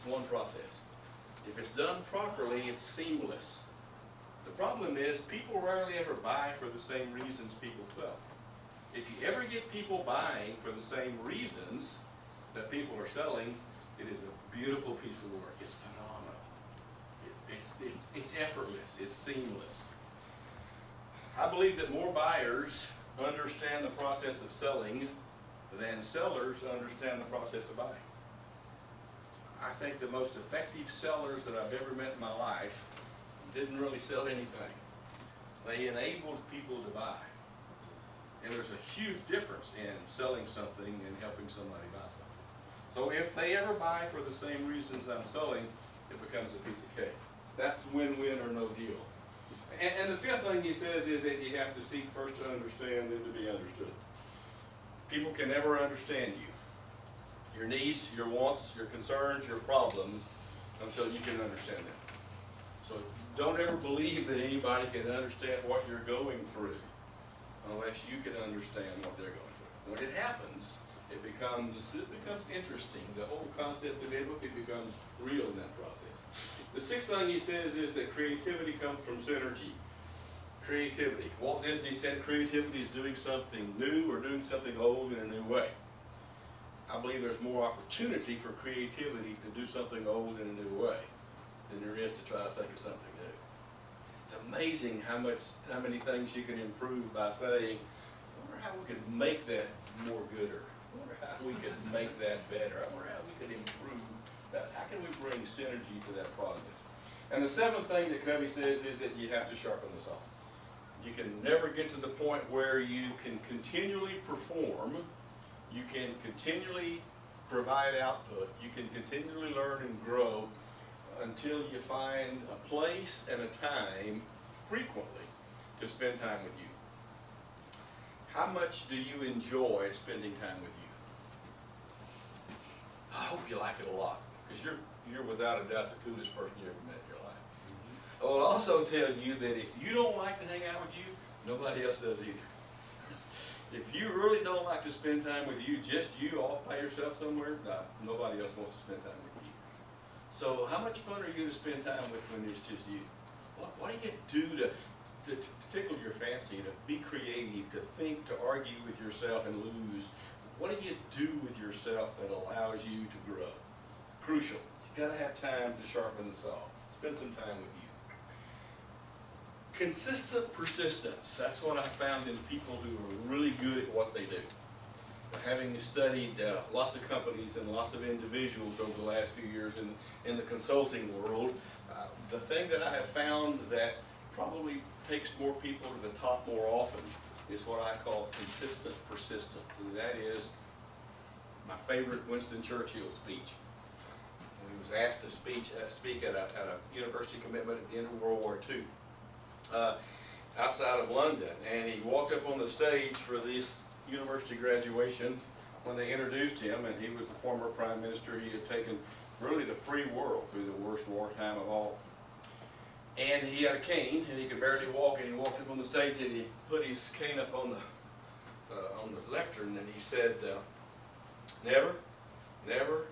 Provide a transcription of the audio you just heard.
one process. If it's done properly, it's seamless. The problem is people rarely ever buy for the same reasons people sell. If you ever get people buying for the same reasons that people are selling, it is a beautiful piece of work. It's phenomenal. It's effortless. It's seamless. I believe that more buyers understand the process of selling than sellers understand the process of buying. I think the most effective sellers that I've ever met in my life didn't really sell anything. They enabled people to buy. And there's a huge difference in selling something and helping somebody buy something. So if they ever buy for the same reasons I'm selling, it becomes a piece of cake. That's win-win or no deal. And the fifth thing he says is that you have to seek first to understand, then to be understood. People can never understand you. Your needs, your wants, your concerns, your problems, until you can understand them. So don't ever believe that anybody can understand what you're going through unless you can understand what they're going through. When it happens, it becomes interesting. The whole concept of empathy becomes real in that process. The sixth thing he says is that creativity comes from synergy. Creativity. Walt Disney said creativity is doing something new or doing something old in a new way. I believe there's more opportunity for creativity to do something old in a new way than there is to try to think of something new. It's amazing how many things you can improve by saying, I wonder how we could make that more gooder. I wonder how we could make that better. I wonder how we could improve that. How can we bring synergy to that process? And the seventh thing that Covey says is that you have to sharpen the saw. You can never get to the point where you can continually perform, you can continually provide output, you can continually learn and grow until you find a place and a time frequently to spend time with you. How much do you enjoy spending time with you? I hope you like it a lot, because you're without a doubt the coolest person you ever met in your life. I will also tell you that if you don't like to hang out with you, nobody else does either. If you really don't like to spend time with you, just you off by yourself somewhere, nobody else wants to spend time with you. So how much fun are you to spend time with when it's just you? What do you do to tickle your fancy, to be creative, to think, to argue with yourself and lose? What do you do with yourself that allows you to grow? Crucial. You've got to have time to sharpen the saw. Spend some time with you. Consistent persistence. That's what I found in people who are really good at what they do. Having studied lots of companies and lots of individuals over the last few years in the consulting world, the thing that I have found that probably takes more people to the top more often is what I call consistent persistence. And that is my favorite Winston Churchill speech. When he was asked to speak at a university commitment at the end of World War II. Outside of London, and he walked up on the stage for this university graduation when they introduced him, and he was the former prime minister. He had taken really the free world through the worst wartime of all. And he had a cane, and he could barely walk, and he walked up on the stage, and he put his cane up on the lectern, and he said, never, never,